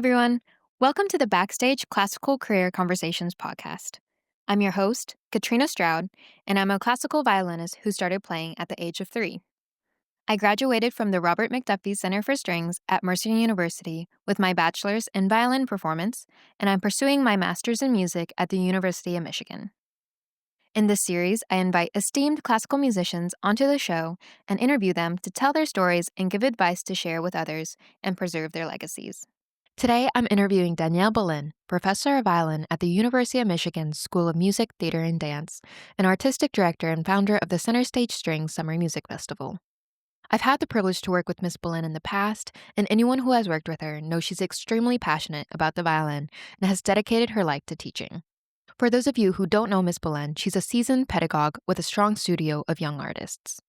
everyone. Welcome to the Backstage Classical Career Conversations podcast. I'm your host, Katrina Stroud, and I'm a classical violinist who started playing at the age of 3. I graduated from the Robert McDuffie Center for Strings at Mercer University with my bachelor's in violin performance, and I'm pursuing my master's in music at the University of Michigan. In this series, I invite esteemed classical musicians onto the show and interview them to tell their stories and give advice to share with others and preserve their legacies. Today, I'm interviewing Danielle Belen, professor of violin at the University of Michigan School of Music, Theater, and Dance, and artistic director and founder of the Center Stage Strings Summer Music Festival. I've had the privilege to work with Miss Belen in the past, and anyone who has worked with her knows she's extremely passionate about the violin and has dedicated her life to teaching. For those of you who don't know Miss Belen, she's a seasoned pedagogue with a strong studio of young artists.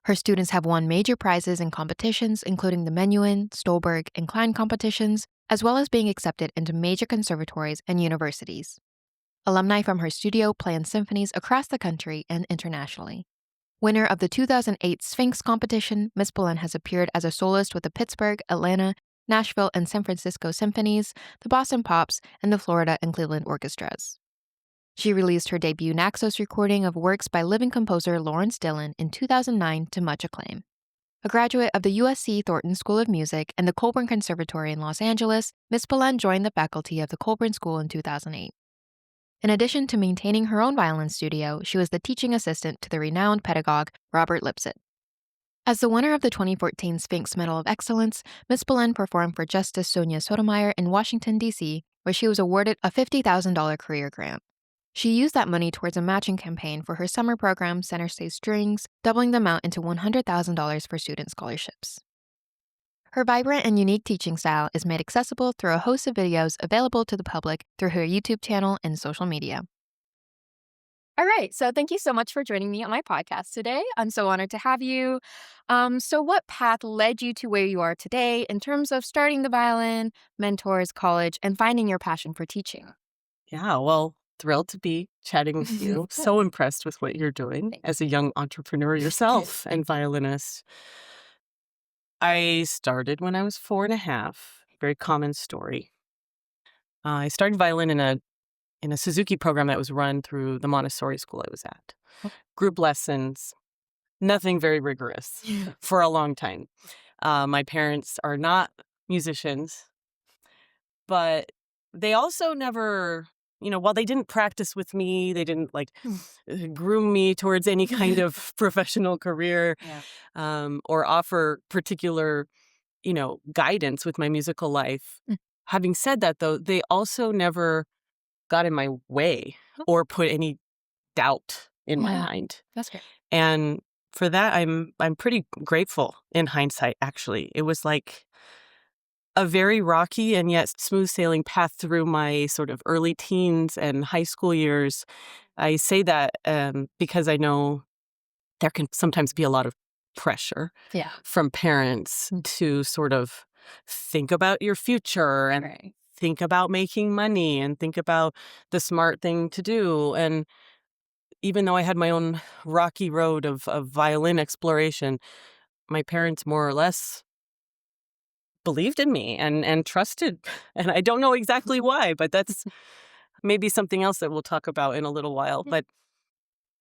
Her students have won major prizes in competitions, including the Menuhin, Stolberg, and Klein competitions, as well as being accepted into major conservatories and universities. Alumni from her studio play in symphonies across the country and internationally. Winner of the 2008 Sphinx competition, Miss Belen has appeared as a soloist with the Pittsburgh, Atlanta, Nashville, and San Francisco symphonies, the Boston Pops, and the Florida and Cleveland orchestras. She released her debut Naxos recording of works by living composer Lawrence Dillon in 2009 to much acclaim. A graduate of the USC Thornton School of Music and the Colburn Conservatory in Los Angeles, Miss Belen joined the faculty of the Colburn School in 2008. In addition to maintaining her own violin studio, she was the teaching assistant to the renowned pedagogue Robert Lipsett. As the winner of the 2014 Sphinx Medal of Excellence, Miss Belen performed for Justice Sonia Sotomayor in Washington, D.C., where she was awarded a $50,000 career grant. She used that money towards a matching campaign for her summer program, Center Stage Strings, doubling the amount into $100,000 for student scholarships. Her vibrant and unique teaching style is made accessible through a host of videos available to the public through her YouTube channel and social media. All right, so thank you so much for joining me on my podcast today. I'm so honored to have you. So what path led you to where you are today in terms of starting the violin, mentors, college, and finding your passion for teaching? Yeah, well, thrilled to be chatting with you. So impressed with what you're doing as a young entrepreneur yourself and violinist. I started when I was 4.5. Very common story. I started violin in a Suzuki program that was run through the Montessori school I was at. Group lessons, nothing very rigorous for a long time. My parents are not musicians, but they also never, while they didn't practice with me, they didn't groom me towards any kind of professional career or offer particular, guidance with my musical life. Having said that, though, they also never got in my way or put any doubt in my mind. That's great. And for that, I'm pretty grateful in hindsight, actually. It was like a very rocky and yet smooth sailing path through my sort of early teens and high school years. I say that because I know there can sometimes be a lot of pressure from parents to sort of think about your future and think about making money and think about the smart thing to do. And even though I had my own rocky road of violin exploration, my parents more or less believed in me and trusted. And I don't know exactly why, but that's maybe something else that we'll talk about in a little while. But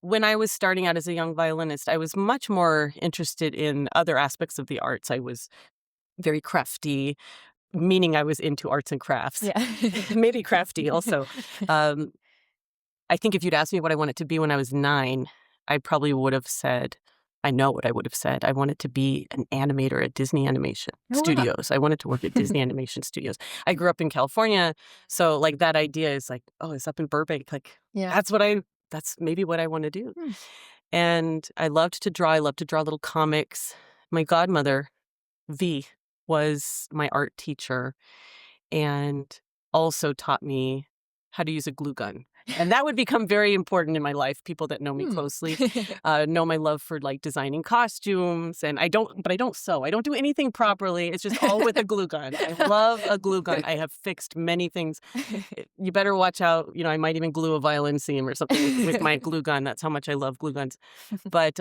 when I was starting out as a young violinist, I was much more interested in other aspects of the arts. I was very crafty, meaning I was into arts and crafts. Maybe crafty also. I think if you'd asked me what I wanted to be when I was 9, I probably would have said, I know what I would have said. I wanted to be an animator at Disney Animation Studios. I wanted to work at Disney Animation Studios. I grew up in California, so that idea is it's up in Burbank. That's maybe what I want to do. And I loved to draw. I loved to draw little comics. My godmother, V, was my art teacher and also taught me how to use a glue gun. And that would become very important in my life. People that know me closely know my love for designing costumes. And I don't sew. I don't do anything properly. It's just all with a glue gun. I love a glue gun. I have fixed many things. You better watch out. I might even glue a violin seam or something with my glue gun. That's how much I love glue guns. But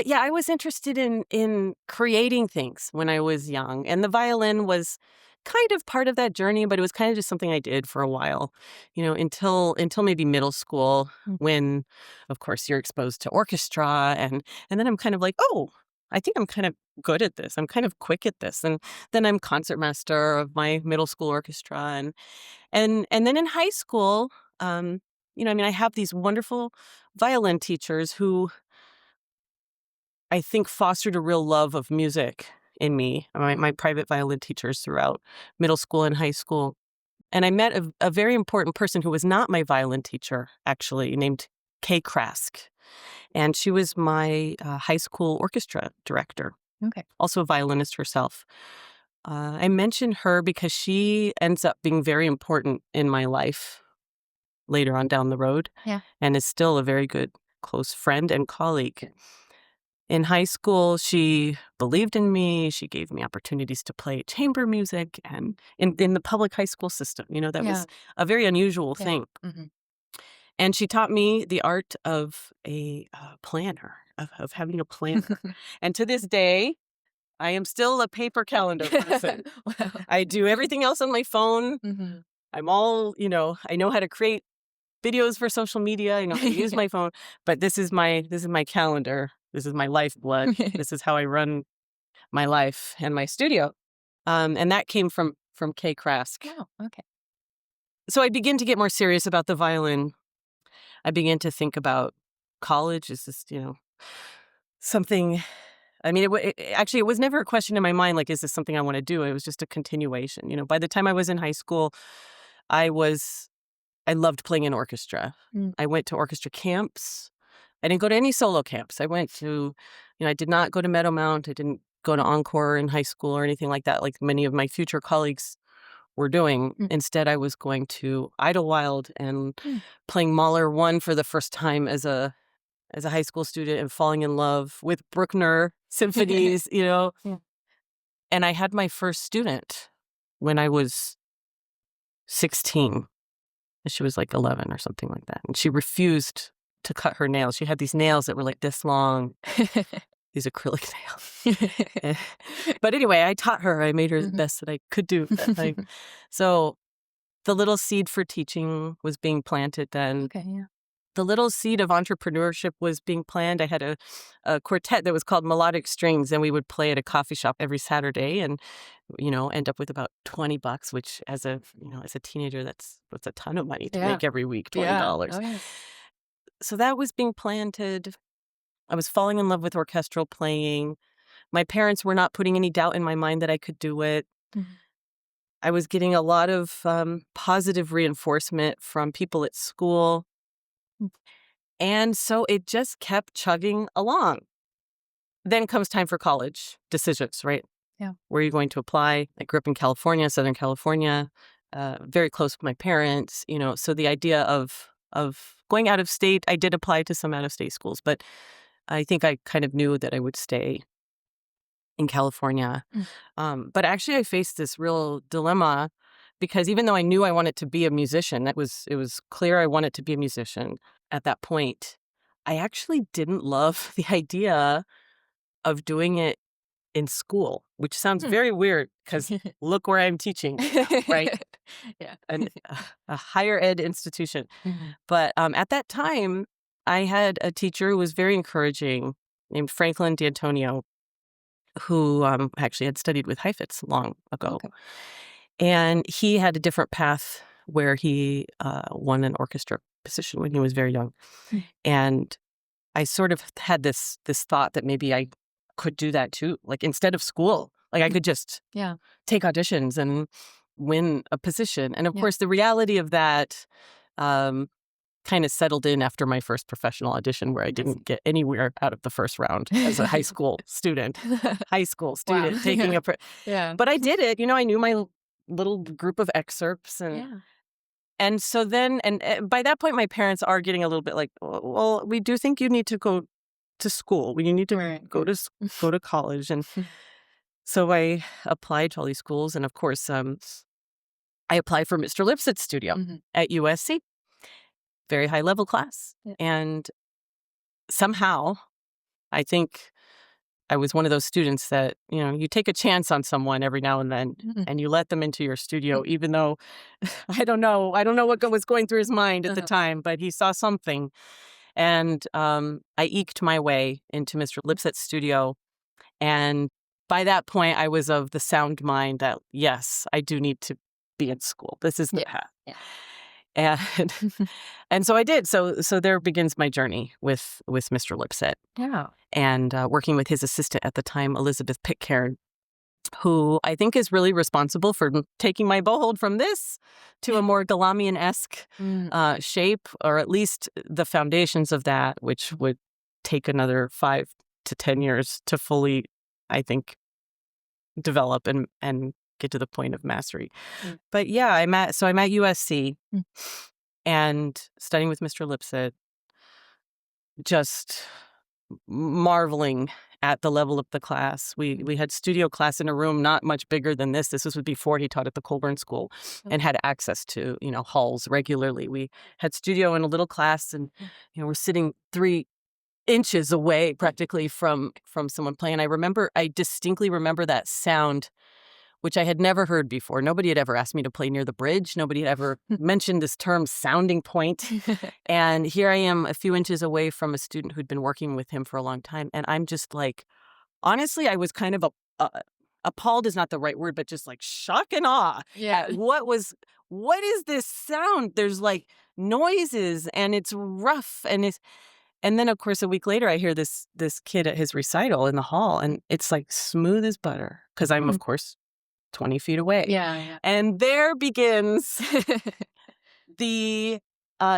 yeah, I was interested in creating things when I was young. And the violin was kind of part of that journey, but it was kind of just something I did for a while, until maybe middle school, when, of course, you're exposed to orchestra, and then I'm kind of like, oh, I think I'm kind of good at this. I'm kind of quick at this, and then I'm concertmaster of my middle school orchestra, and then in high school, I have these wonderful violin teachers who I think fostered a real love of music in me, my private violin teachers throughout middle school and high school. And I met a very important person who was not my violin teacher, actually, named Kay Krask. And she was my high school orchestra director. Okay. Also a violinist herself. I mention her because she ends up being very important in my life later on down the road. Yeah. And is still a very good, close friend and colleague. In high school, she believed in me. She gave me opportunities to play chamber music, and in the public high school system, that was a very unusual thing. Mm-hmm. And she taught me the art of a planner, of having a planner. And to this day, I am still a paper calendar person. Wow. I do everything else on my phone. Mm-hmm. I'm all, I know how to create videos for social media. I know how to use my phone, but this is my calendar. This is my lifeblood. This is how I run my life and my studio. And that came from Kay Krask. Oh, okay. So I begin to get more serious about the violin. I began to think about college. Is this, something? I mean, it was never a question in my mind, like, is this something I want to do? It was just a continuation. By the time I was in high school, I loved playing in orchestra. I went to orchestra camps. I didn't go to any solo camps. I went to, I did not go to Meadowmount. I didn't go to Encore in high school or anything like that, like many of my future colleagues were doing. Instead, I was going to Idlewild and playing Mahler 1 for the first time as a high school student, and falling in love with Bruckner symphonies, Yeah. And I had my first student when I was 16. She was like 11 or something like that. And she refused to cut her nails. She had these nails that were like this long, these acrylic nails. But anyway, I taught her. I made her the best that I could do. So the little seed for teaching was being planted then. Okay, yeah. The little seed of entrepreneurship was being planned. I had a quartet that was called Melodic Strings, and we would play at a coffee shop every Saturday, and end up with about $20, which as a teenager, that's a ton of money to make every week, $20. Oh, yeah. So that was being planted. I was falling in love with orchestral playing. My parents were not putting any doubt in my mind that I could do it. Mm-hmm. I was getting a lot of positive reinforcement from people at school. And so it just kept chugging along. Then comes time for college decisions, right? Yeah. Where are you going to apply? I grew up in California, Southern California, very close with my parents, so the idea of going out of state, I did apply to some out of state schools, but I think I kind of knew that I would stay in California. But actually I faced this real dilemma, because even though I knew I wanted to be a musician, it was clear I wanted to be a musician at that point, I actually didn't love the idea of doing it in school, which sounds very weird, because look where I'm teaching now, right? Yeah. A higher ed institution. Mm-hmm. But at that time, I had a teacher who was very encouraging, named Franklin D'Antonio, who actually had studied with Heifetz long ago. Okay. And he had a different path where he won an orchestra position when he was very young. And I sort of had this thought that maybe I could do that too. Like, instead of school, like, I could just take auditions and win a position. And of course, the reality of that kind of settled in after my first professional audition, where I didn't get anywhere out of the first round as a high school student. Wow. Taking a... Yeah. But I did it. I knew my little group of excerpts. And so then, and by that point, my parents are getting a little bit like, well, we do think you need to go to school. You need to go to college. And so I applied to all these schools. And of course, I applied for Mr. Lipsett's studio at USC. Very high level class. And somehow, I think I was one of those students that, you take a chance on someone every now and then and you let them into your studio, even though I don't know what was going through his mind at the time, but he saw something. And I eked my way into Mr. Lipsett's studio. And by that point, I was of the sound mind that, yes, I do need to be in school. This is the path. Yeah. And and so I did. So there begins my journey with Mr. Lipsett. Yeah. And working with his assistant at the time, Elizabeth Pitcairn, who I think is really responsible for taking my bow from this to a more Galamian-esque shape, or at least the foundations of that, which would take another 5 to 10 years to fully, I think, develop and get to the point of mastery. But yeah, I'm at USC and studying with Mr. Lipsett, just marveling at the level of the class. We had studio class in a room not much bigger than this. This was before he taught at the Colburn School and had access to, halls regularly. We had studio in a little class, and we're sitting 3 inches away practically from someone playing. I distinctly remember that sound, which I had never heard before. Nobody had ever asked me to play near the bridge. Nobody had ever mentioned this term sounding point. And here I am a few inches away from a student who'd been working with him for a long time. And I'm just like, honestly, I was kind of appalled is not the right word, but just like shock and awe. Yeah. At what is this sound? There's like noises and it's rough and then, of course, a week later, I hear this kid at his recital in the hall, and it's like smooth as butter because I'm, of course, 20 feet away. Yeah. And there begins the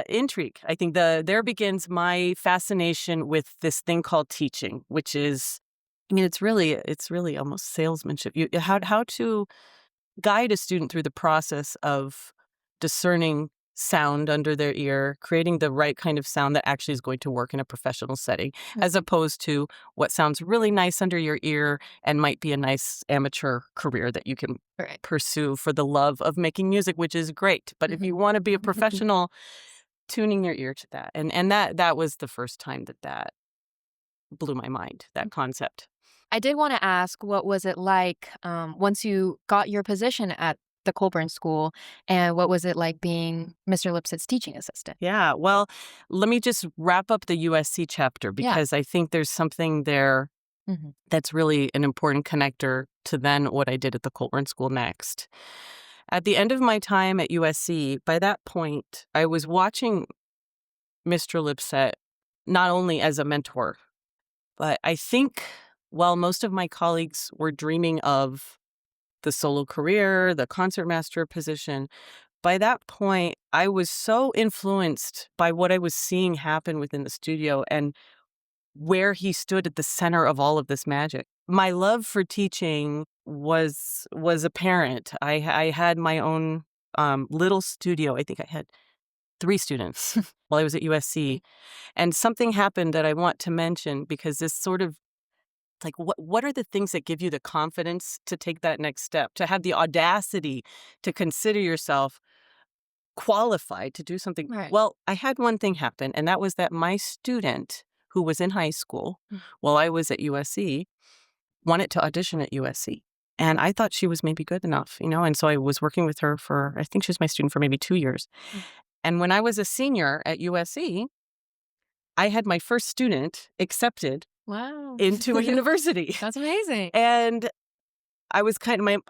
intrigue. I think there begins my fascination with this thing called teaching, which is, it's really almost salesmanship. How to guide a student through the process of discerning sound under their ear, creating the right kind of sound that actually is going to work in a professional setting, as opposed to what sounds really nice under your ear and might be a nice amateur career that you can pursue for the love of making music, which is great. But if you want to be a professional, tuning your ear to that. And that was the first time that blew my mind, that concept. I did want to ask, what was it like once you got your position at the Colburn School, and what was it like being Mr. Lipsett's teaching assistant? Yeah, well, let me just wrap up the USC chapter because I think there's something there that's really an important connector to then what I did at the Colburn School next. At the end of my time at USC, by that point, I was watching Mr. Lipsett not only as a mentor, but I think while most of my colleagues were dreaming of the solo career, the concertmaster position, by that point, I was so influenced by what I was seeing happen within the studio and where he stood at the center of all of this magic. My love for teaching was apparent. I had my own little studio. I think I had 3 students while I was at USC. And something happened that I want to mention because this sort of like, what are the things that give you the confidence to take that next step, to have the audacity to consider yourself qualified to do something? Right. Well, I had one thing happen, and that was that my student who was in high school while I was at USC wanted to audition at USC. And I thought she was maybe good enough, and so I was working with her for, I think she was my student for maybe 2 years. And when I was a senior at USC, I had my first student accepted into a university. That's amazing. And I was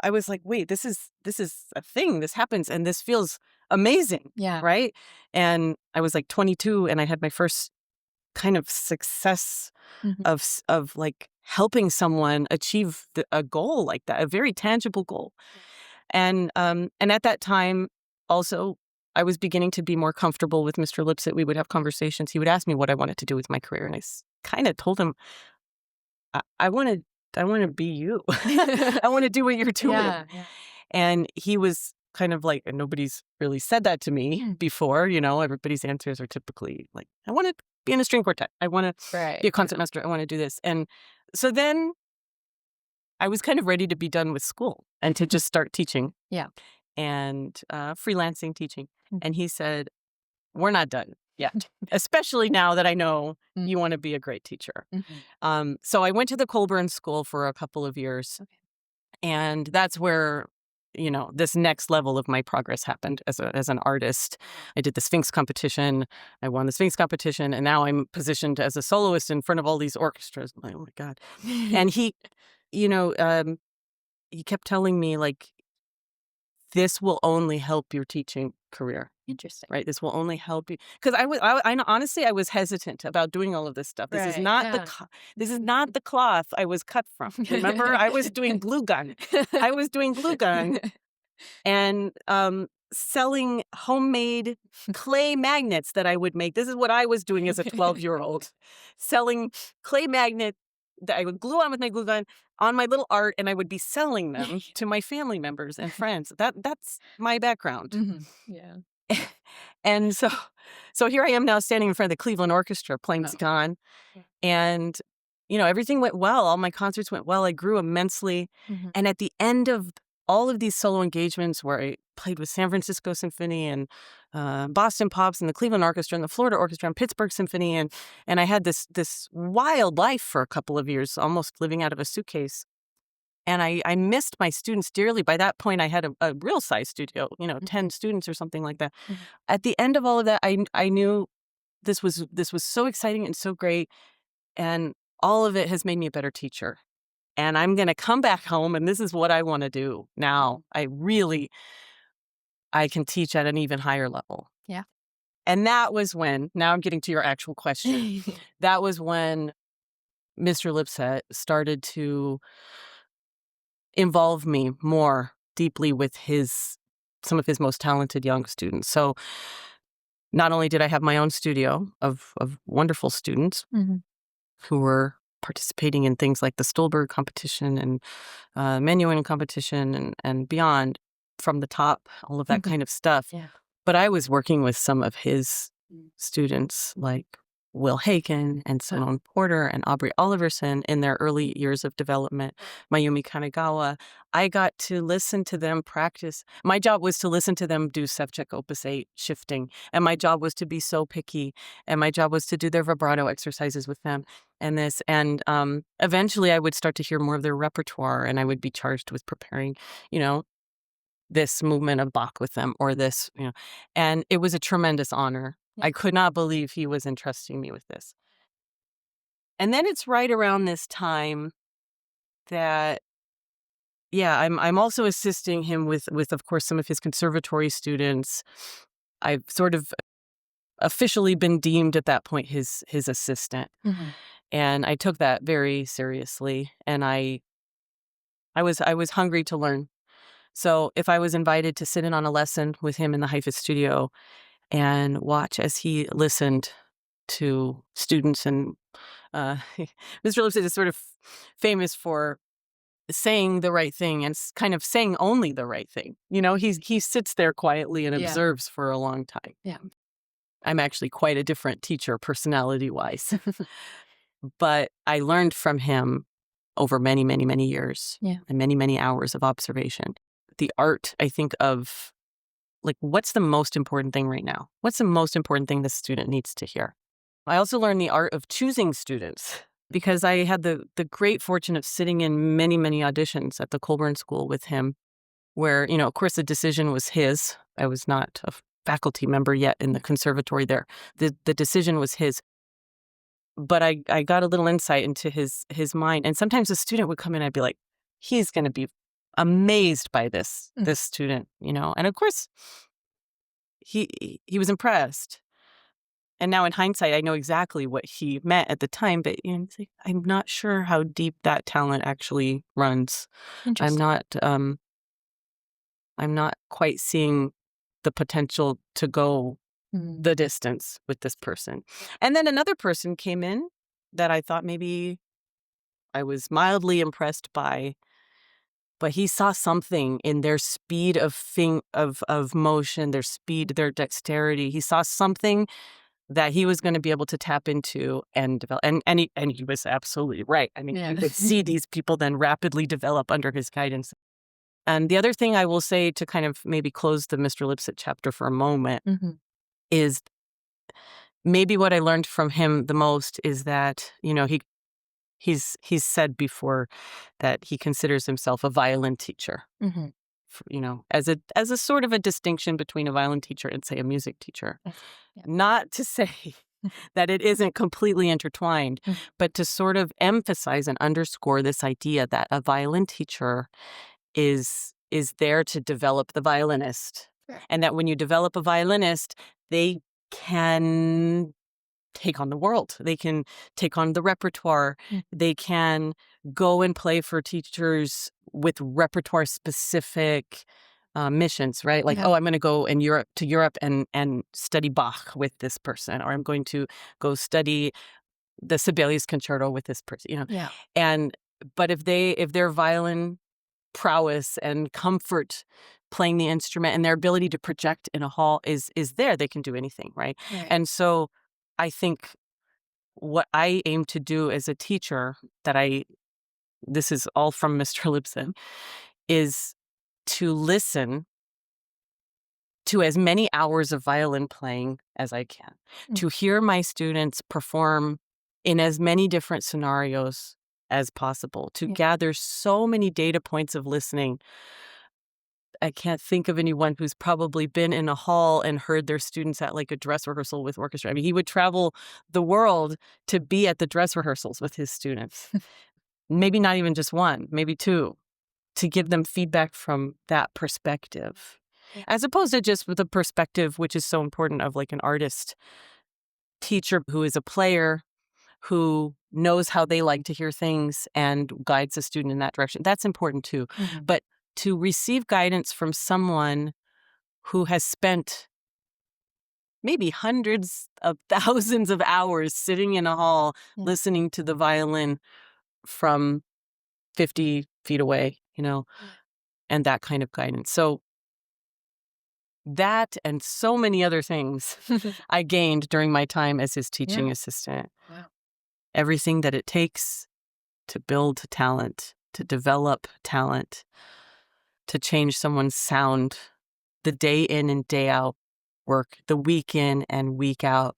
I was like, wait, this is a thing. This happens and this feels amazing. Yeah. Right. And I was like 22 and I had my first kind of success of like helping someone achieve a goal like that, a very tangible goal. And at that time also, I was beginning to be more comfortable with Mr. Lipsett. We would have conversations. He would ask me what I wanted to do with my career. And I kind of told him, I want to be you. I want to do what you're doing. Yeah. And he was kind of like, and nobody's really said that to me before. Everybody's answers are typically like, I want to be in a string quartet. I want to be a concertmaster. I want to do this. And so then I was kind of ready to be done with school and to just start teaching. Yeah. And freelancing teaching. And he said, we're not done. yet, especially now that I know Mm. you want to be a great teacher. Mhm. So I went to the Colburn School for a couple of years, Okay. and that's where, this next level of my progress happened as an artist. I did the Sphinx competition. I won the Sphinx competition, and now I'm positioned as a soloist in front of all these orchestras. Oh my God. And he, he kept telling me, like, this will only help your teaching career. Interesting. Right? This will only help you. Because I honestly, I was hesitant about doing all of this stuff. This is Right, not yeah. this is not the cloth I was cut from. Remember, I was doing glue gun. I was doing glue gun and selling homemade clay magnets that I would make. This is what I was doing as a 12-year-old, selling clay magnet that I would glue on with my glue gun on my little art, and I would be selling them to my family members and friends. That's my background. Mhm. Yeah. And so here I am now standing in front of the Cleveland Orchestra playing Zidane, Yeah. and everything went well. All my concerts went well. I grew immensely. Mhm. And at the end of all of these solo engagements where I played with San Francisco Symphony and Boston Pops and the Cleveland Orchestra and the Florida Orchestra and Pittsburgh Symphony, and I had this wild life for a couple of years, almost living out of a suitcase. And I missed my students dearly. By that point, I had a real size studio, 10 students or something like that. Mhm. At the end of all of that, I knew this was so exciting and so great, and all of it has made me a better teacher. And I'm going to come back home, and this is what I want to do now. I can teach at an even higher level. Yeah. And that was when, now I'm getting to your actual question. That was when Mr. Lipsett started to involve me more deeply with some of his most talented young students. So not only did I have my own studio of wonderful students Mhm. who were participating in things like the Stolberg competition and Menuhin competition and beyond, from the top, all of that kind of stuff. Yeah. But I was working with some of his Mm. students like Will Haken and Simone Porter and Aubrey Oliverson in their early years of development, Mayumi Kanagawa. I got to listen to them practice. My job was to listen to them do Sevcik Opus 8 shifting, and my job was to be so picky, and my job was to do their vibrato exercises with them and this. And eventually I would start to hear more of their repertoire, and I would be charged with preparing, this movement of Bach with them, or this, and it was a tremendous honor. Yeah. I could not believe he was entrusting me with this. And then it's right around this time that, yeah, I'm also assisting him with of course some of his conservatory students. I've sort of officially been deemed at that point his assistant, Mhm. and I took that very seriously. And I was hungry to learn. So if I was invited to sit in on a lesson with him in the Haifa studio and watch as he listened to students, and Mr. Lipsett is sort of famous for saying the right thing and kind of saying only the right thing. He sits there quietly and Yeah. observes for a long time. Yeah. I'm actually quite a different teacher personality-wise. But I learned from him over many, many, many years, Yeah. and many, many hours of observation. The art, I think, of, like, what's the most important thing right now? What's the most important thing this student needs to hear? I also learned the art of choosing students, because I had the great fortune of sitting in many, many auditions at the Colburn School with him, where, of course, the decision was his. I was not a faculty member yet in the conservatory there. The decision was his. But I got a little insight into his mind. And sometimes a student would come in, I'd be like, he's going to be amazed by this student, And of course, he was impressed. And now in hindsight, I know exactly what he meant at the time. But it's like, I'm not sure how deep that talent actually runs. Interesting. I'm not quite seeing the potential to go the distance with this person. And then another person came in that I thought maybe I was mildly impressed by, but he saw something in their speed of motion, their speed, their dexterity. He saw something that he was going to be able to tap into and develop. And he was absolutely right. I mean, Yeah. you could see these people then rapidly develop under his guidance. And the other thing I will say, to kind of maybe close the Mr. Lipsett chapter for a moment, Mhm. is maybe what I learned from him the most is that, he's said before that he considers himself a violin teacher. Mm-hmm. As a sort of a distinction between a violin teacher and, say, a music teacher. I see. Yeah. Not to say that it isn't completely intertwined, but to sort of emphasize and underscore this idea that a violin teacher is there to develop the violinist. Sure. And that when you develop a violinist, they can take on the world. They can take on the repertoire. They can go and play for teachers with repertoire specific missions, right? Like, I'm going to go to Europe and study Bach with this person, or I'm going to go study the Sibelius Concerto with this person, Yeah. But if their violin prowess and comfort playing the instrument and their ability to project in a hall is there, they can do anything, right? And so I think what I aim to do as a teacher, this is all from Mr. Lipsett, is to listen to as many hours of violin playing as I can, to hear my students perform in as many different scenarios as possible, to gather so many data points of listening. I can't think of anyone who's probably been in a hall and heard their students at like a dress rehearsal with orchestra. I mean, he would travel the world to be at the dress rehearsals with his students. Maybe not even just one, maybe two, to give them feedback from that perspective, as opposed to just with the perspective, which is so important, of like an artist teacher who is a player, who knows how they like to hear things and guides a student in that direction. That's important too. But to receive guidance from someone who has spent maybe hundreds of thousands of hours sitting in a hall listening to the violin from 50 feet away, and that kind of guidance. So that and so many other things I gained during my time as his teaching assistant. Wow. Everything that it takes to build talent, to develop talent, to change someone's sound, the day in and day out work, the week in and week out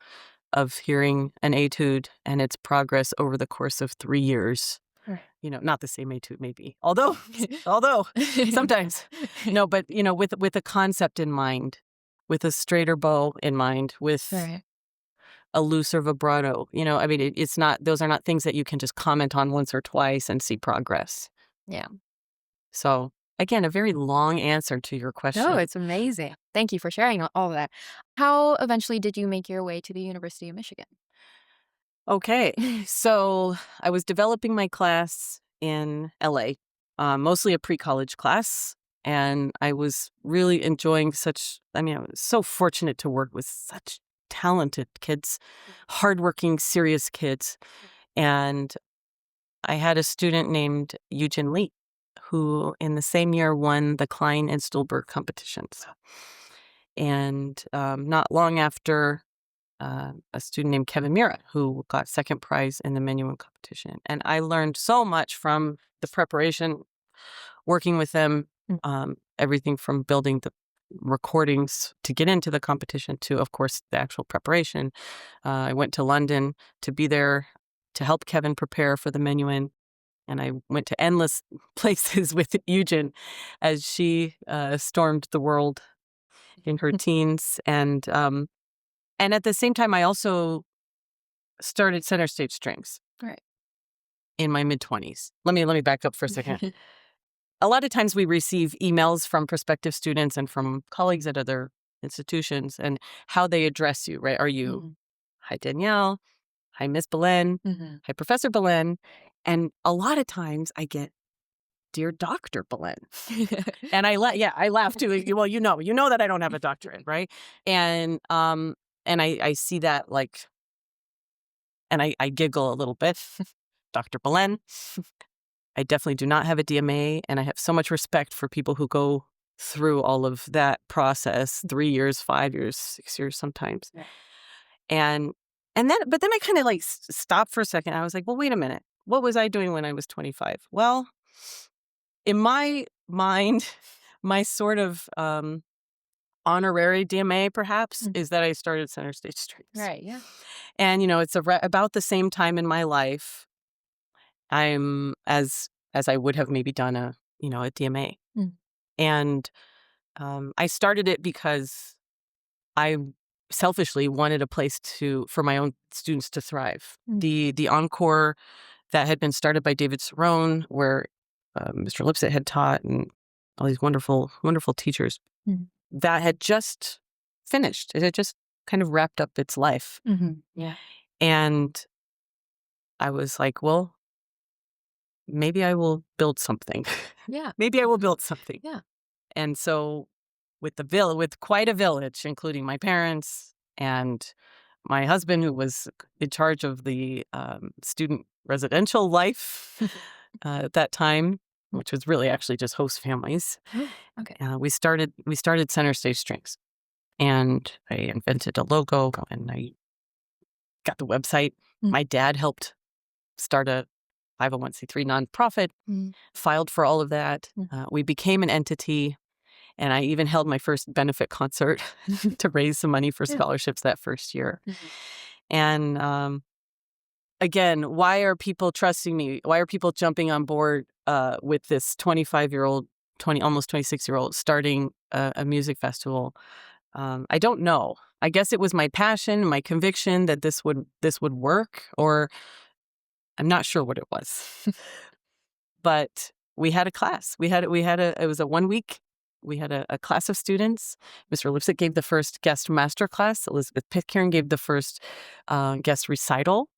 of hearing an etude and its progress over the course of 3 years. Right. Not the same etude maybe, although sometimes, no, but with a concept in mind, with a straighter bow in mind, with a looser vibrato. I mean, it's not; those are not things that you can just comment on once or twice and see progress. Yeah. So again, a very long answer to your question. No, it's amazing. Thank you for sharing all of that. How eventually did you make your way to the University of Michigan? Okay, so I was developing my class in LA, mostly a pre-college class, and I was really enjoying I was so fortunate to work with such talented kids, hardworking, serious kids. And I had a student named Eugen Lee, who in the same year won the Klein and Stulberg competitions. And not long after, a student named Kevin Mira, who got second prize in the Menuhin competition. And I learned so much from the preparation, working with them, everything from building the recordings to get into the competition to, of course, the actual preparation. I went to London to be there to help Kevin prepare for the Menuhin. And I went to endless places with Eugen as she stormed the world in her teens. And at the same time, I also started Center Stage Strings in my mid-20s. Let me back up for a second. A lot of times we receive emails from prospective students and from colleagues at other institutions and how they address you, right? Are you, hi, Danielle, hi, Miss Belen, hi, Professor Belen. And a lot of times I get, dear Dr. Belen. And I laugh too. Well, you know that I don't have a doctorate, right? And I see that and I giggle a little bit. Dr. Belen. I definitely do not have a DMA, and I have so much respect for people who go through all of that process, 3 years, 5 years, 6 years sometimes. Yeah. But then I kind of stopped for a second. I was like, well, wait a minute. What was I doing when I was 25? Well, in my mind, my sort of honorary DMA, perhaps, is that I started Center Stage Strings. Right, yeah. And, it's about the same time in my life I'm as I would have maybe done a DMA. Mm. And I started it because I selfishly wanted a place for my own students to thrive. The encore that had been started by David Cerrone, where Mr. Lipsett had taught, and all these wonderful, wonderful teachers, that had just finished. It had just kind of wrapped up its life. Yeah. And I was like, well, maybe I will build something. Yeah. Maybe I will build something. Yeah. And so with quite a village, including my parents and my husband, who was in charge of the student residential life at that time, which was really actually just host families. Okay. We started Center Stage Strings, and I invented a logo, and I got the website. My dad helped start a 501c3 nonprofit, filed for all of that. We became an entity, and I even held my first benefit concert to raise some money for scholarships that first year. And again, why are people trusting me? Why are people jumping on board with this 25-year-old, almost 26-year-old starting a music festival? I don't know. I guess it was my passion, my conviction that this would work, or I'm not sure what it was. But we had a class. It was a 1 week. We had a class of students. Mr. Lipsett gave the first guest master class. Elizabeth Pitcairn gave the first guest recital.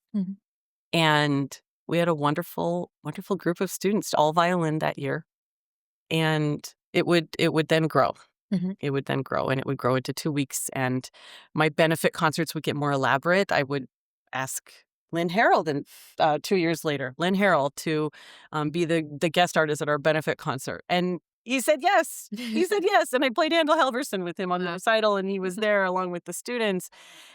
And we had a wonderful, wonderful group of students, all violin that year. And it would then grow. It would then grow, and it would grow into 2 weeks. And my benefit concerts would get more elaborate. I would ask Lynn Harreld, and 2 years later, Lynn Harreld to be the guest artist at our benefit concert. And he said yes. He said yes. And I played Handel Halverson with him on the recital, and he was there along with the students.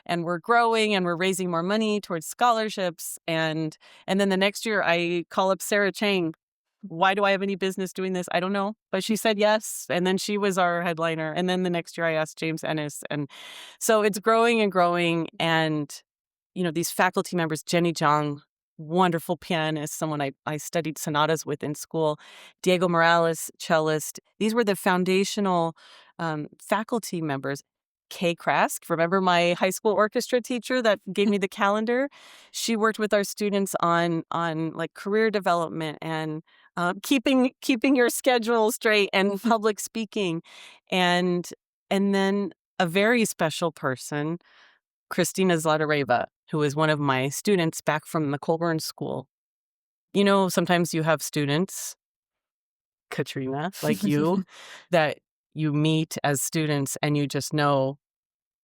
And we're growing, and we're raising more money towards scholarships. And then the next year, I call up Sarah Chang. Why do I have any business doing this? I don't know. But she said yes. And then she was our headliner. And then the next year I asked James Ennis. And so it's growing and growing. And, these faculty members, Jenny Zhang, wonderful pianist, someone I studied sonatas with in school, Diego Morales, cellist. These were the foundational faculty members. Kay Krask, remember my high school orchestra teacher that gave me the calendar? She worked with our students on like career development and keeping your schedule straight and public speaking, and then a very special person, Christina Zlatareva, who is one of my students back from the Colburn School. Sometimes you have students, Katrina, like you, that you meet as students and you just know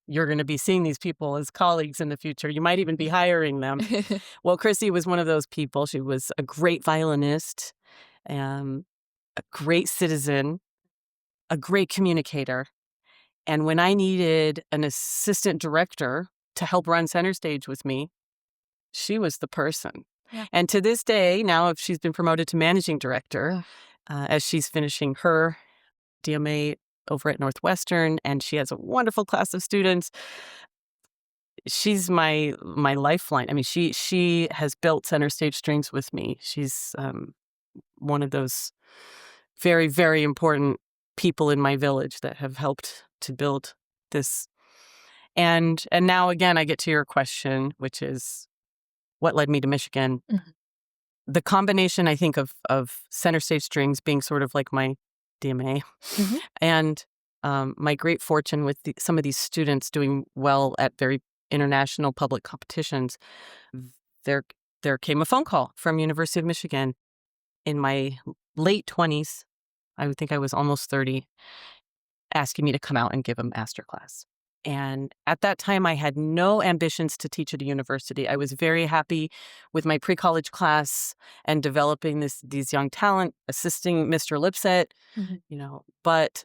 you're going to be seeing these people as colleagues in the future. You might even be hiring them. Well, Chrissy was one of those people. She was a great violinist, a great citizen, a great communicator. And when I needed an assistant director to help run Center Stage with me, she was the person. Yeah. And to this day, now she's been promoted to managing director as she's finishing her DMA over at Northwestern, and she has a wonderful class of students. She's my lifeline. I mean, she has built Center Stage Strings with me. She's one of those very, very important people in my village that have helped to build this. And now again, I get to your question, which is what led me to Michigan. The combination, I think, of Center Stage Strings being sort of like my DMA, and my great fortune with some of these students doing well at very international public competitions. There came a phone call from University of Michigan in my late 20s. I would think I was almost 30, asking me to come out and give a masterclass. And at that time, I had no ambitions to teach at a university. I was very happy with my pre-college class and developing these young talent, assisting Mr. Lipsett, but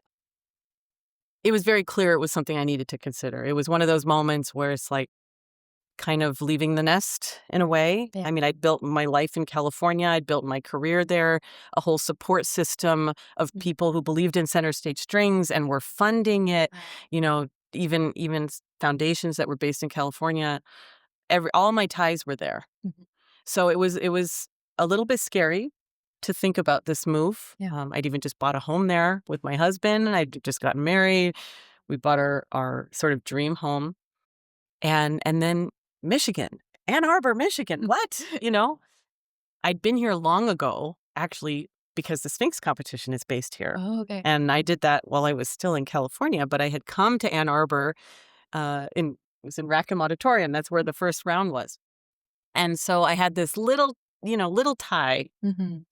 it was very clear it was something I needed to consider. It was one of those moments where it's like, kind of leaving the nest in a way. Yeah. I mean, I built my life in California. I built my career there, a whole support system of people who believed in center stage strings and were funding it. Right. You know, even foundations that were based in California. All my ties were there. Mhm. So it was a little bit scary to think about this move. Yeah. I'd even just bought a home there with my husband, and I'd just gotten married. We bought our sort of dream home. And then Michigan, Ann Arbor, Michigan. What? You know, I'd been here long ago, actually, because the Sphinx competition is based here. Oh, okay. And I did that while I was still in California, but I had come to Ann Arbor it was in Rackham Auditorium. That's where the first round was. And so I had this little tie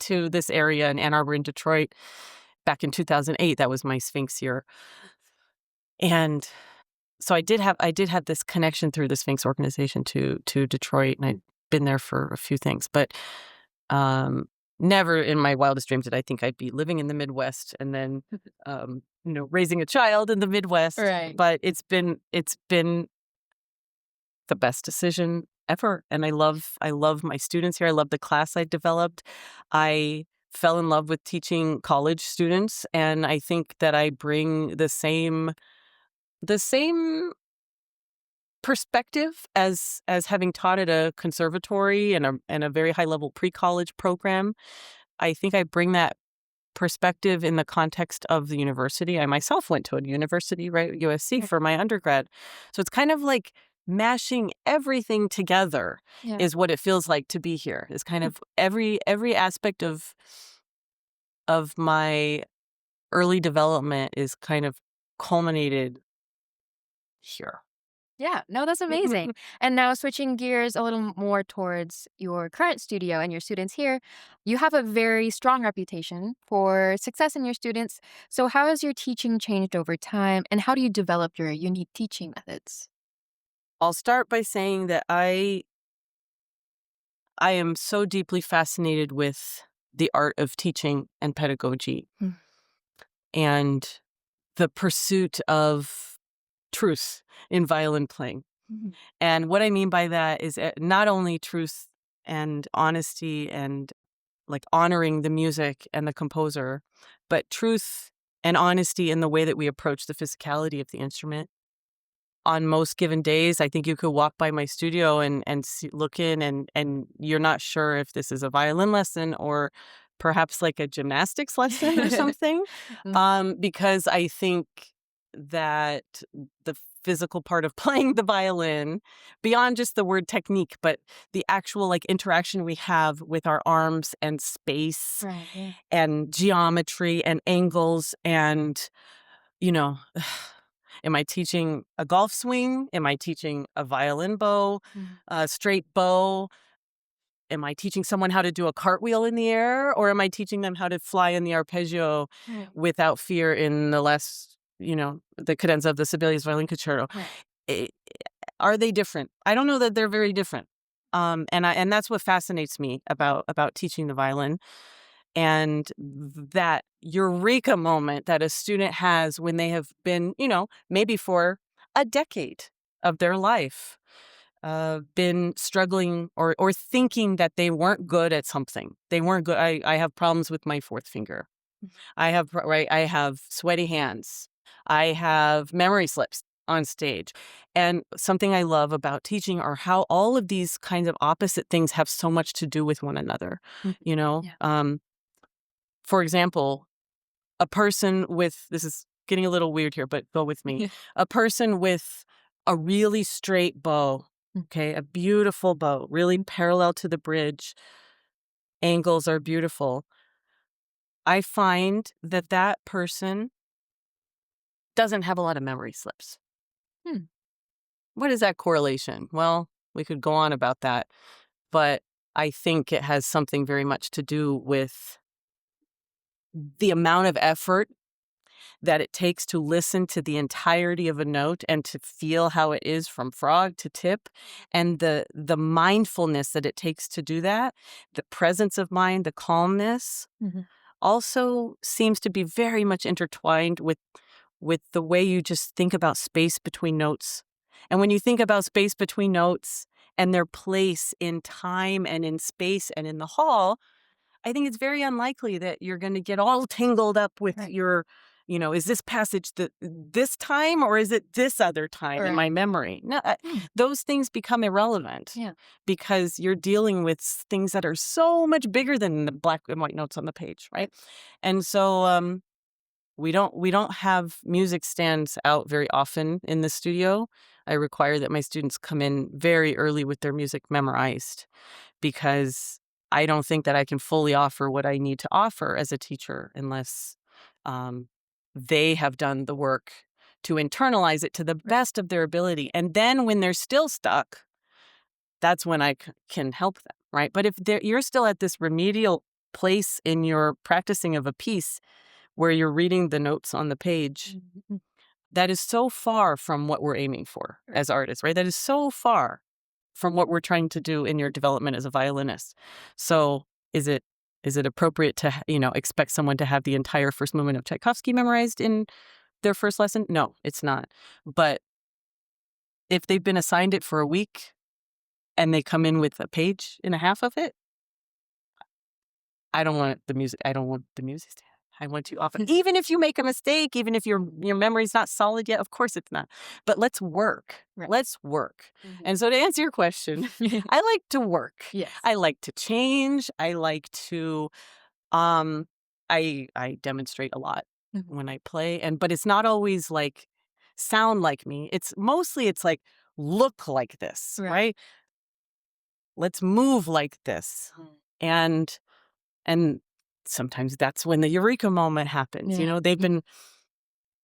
to this area in Ann Arbor and Detroit back in 2008. That was my Sphinx year. And so I did have this connection through the Sphinx organization to Detroit, and I'd been there for a few things, but never in my wildest dreams did I think I'd be living in the Midwest and then raising a child in the Midwest. Right. But it's been the best decision ever, and I love my students here. I love the class I developed. I fell in love with teaching college students, and I think that I bring the same perspective as having taught at a conservatory and a very high level pre-college program. I think I bring that perspective in the context of the university. I myself went to a university, right, USC, for my undergrad. So it's kind of like mashing everything together is what it feels like to be here. It's kind of every aspect of my early development is kind of culminated here. Yeah, no, that's amazing. And now switching gears a little more towards your current studio and your students here, you have a very strong reputation for success in your students. So how has your teaching changed over time, and how do you develop your unique teaching methods? I'll start by saying that I am so deeply fascinated with the art of teaching and pedagogy and the pursuit of truth in violin playing. And what I mean by that is not only truth and honesty and like honoring the music and the composer, but truth and honesty in the way that we approach the physicality of the instrument. On most given days, I think you could walk by my studio and look in and you're not sure if this is a violin lesson or perhaps like a gymnastics lesson or something. Because I think that the physical part of playing the violin, beyond just the word technique, but the actual like interaction we have with our arms and space and geometry and angles and, you know, am I teaching a golf swing? Am I teaching a violin bow, a straight bow? Am I teaching someone how to do a cartwheel in the air? Or am I teaching them how to fly in the arpeggio without fear in the last, the cadenza of the Sibelius Violin Concerto? Are they different? I don't know that they're very different. And that's what fascinates me about teaching the violin. And that eureka moment that a student has when they have been, maybe for a decade of their life, been struggling or thinking that they weren't good at something. They weren't good. I have problems with my fourth finger. I have sweaty hands. I have memory slips on stage. And something I love about teaching are how all of these kinds of opposite things have so much to do with one another, For example, a person with, this is getting a little weird here, but go with me. A person with a really straight bow, okay, a beautiful bow, really parallel to the bridge. Angles are beautiful. I find that person doesn't have a lot of memory slips. What is that correlation? Well, we could go on about that, but I think it has something very much to do with the amount of effort that it takes to listen to the entirety of a note and to feel how it is from frog to tip, and the mindfulness that it takes to do that, the presence of mind, the calmness, also seems to be very much intertwined with the way you just think about space between notes. And when you think about space between notes, and their place in time and in space and in the hall, I think it's very unlikely that you're going to get all tangled up with your, is this passage this time or is it this other time in my memory? No, those things become irrelevant because you're dealing with things that are so much bigger than the black and white notes on the page, right? And so we don't have music stands out very often in the studio. I require that my students come in very early with their music memorized because I don't think that I can fully offer what I need to offer as a teacher unless they have done the work to internalize it to the best of their ability. And then when they're still stuck, that's when I can help them, right? But if you're still at this remedial place in your practicing of a piece where you're reading the notes on the page, that is so far from what we're aiming for as artists, right? That is so far from what we're trying to do in your development as a violinist. So is it appropriate to, expect someone to have the entire first movement of Tchaikovsky memorized in their first lesson? No, it's not. But if they've been assigned it for a week and they come in with a page and a half of it, I don't want the music stand. I want to often, even if you make a mistake, even if your memory's not solid yet, of course it's not. But let's work. Right. Let's work. Mm-hmm. And so to answer your question, I like to work. Yes. I like to change. I like to, I demonstrate a lot when I play, but it's not always like sound like me. It's like look like this, right? Let's move like this. And sometimes that's when the eureka moment happens. They've been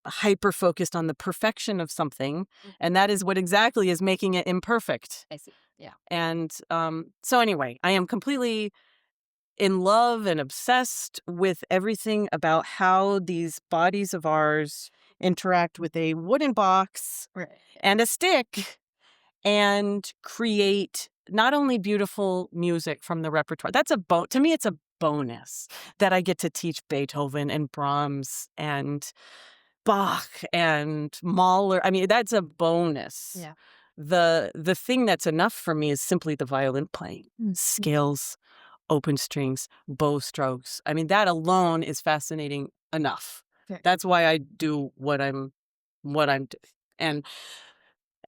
hyper focused on the perfection of something, and that is what exactly is making it imperfect. I see. Yeah. And so anyway, I am completely in love and obsessed with everything about how these bodies of ours interact with a wooden box and a stick and create not only beautiful music from the repertoire. That's to me, it's a bonus that I get to teach Beethoven and Brahms and Bach and Mahler. I mean, that's a bonus. Yeah. The thing that's enough for me is simply the violin playing, scales, open strings, bow strokes. I mean, that alone is fascinating enough. Okay. That's why I do what I'm doing.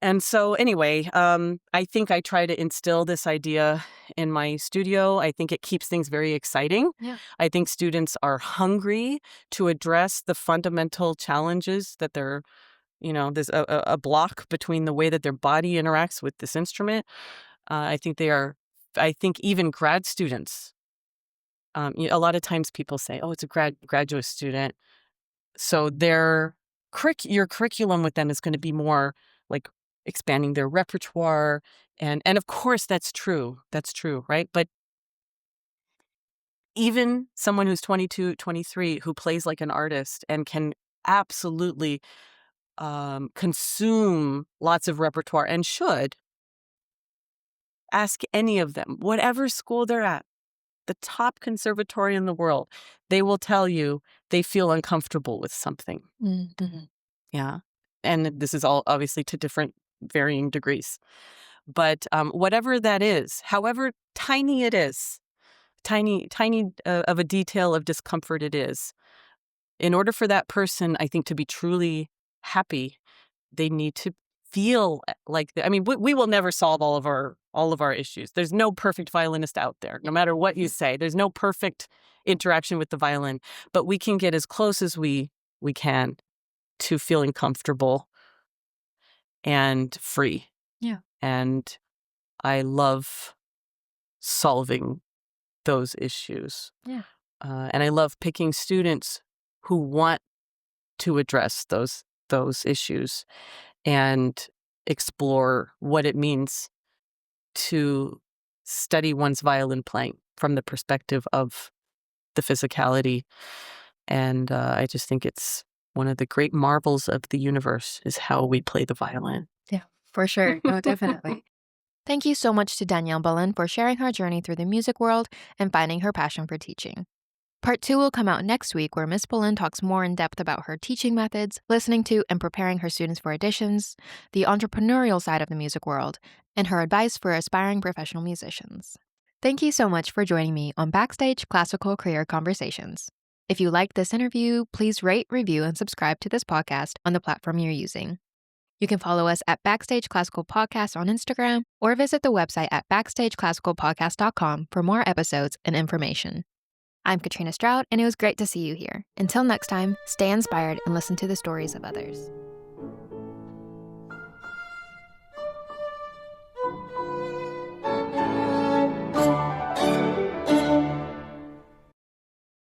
And so anyway, I think I try to instill this idea in my studio. I think it keeps things very exciting. Yeah. I think students are hungry to address the fundamental challenges that they're, there's a block between the way that their body interacts with this instrument. I think even grad students, a lot of times people say, oh, it's a graduate student. So your curriculum with them is going to be more like expanding their repertoire. And of course, that's true. That's true, right? But even someone who's 22, 23, who plays like an artist and can absolutely consume lots of repertoire and should, ask any of them, whatever school they're at, the top conservatory in the world, they will tell you they feel uncomfortable with something. Mm-hmm. Yeah. And this is all obviously to different varying degrees. But whatever that is, however tiny it is, tiny of a detail of discomfort it is, in order for that person, I think, to be truly happy, they need to feel like I mean, we will never solve all of our issues. There's no perfect violinist out there, no matter what you say. There's no perfect interaction with the violin, but we can get as close as we can to feeling comfortable and free. Yeah. And I love solving those issues. Yeah. And I love picking students who want to address those issues and explore what it means to study one's violin playing from the perspective of the physicality. And I just think it's one of the great marvels of the universe is how we play the violin. Yeah, for sure. No, definitely. Thank you so much to Danielle Belen for sharing her journey through the music world and finding her passion for teaching. Part 2 will come out next week, where Miss Belen talks more in depth about her teaching methods, listening to and preparing her students for auditions, the entrepreneurial side of the music world, and her advice for aspiring professional musicians. Thank you so much for joining me on Backstage Classical Career Conversations. If you liked this interview, please rate, review, and subscribe to this podcast on the platform you're using. You can follow us at Backstage Classical Podcast on Instagram or visit the website at backstageclassicalpodcast.com for more episodes and information. I'm Katrina Stroud, and it was great to see you here. Until next time, stay inspired and listen to the stories of others.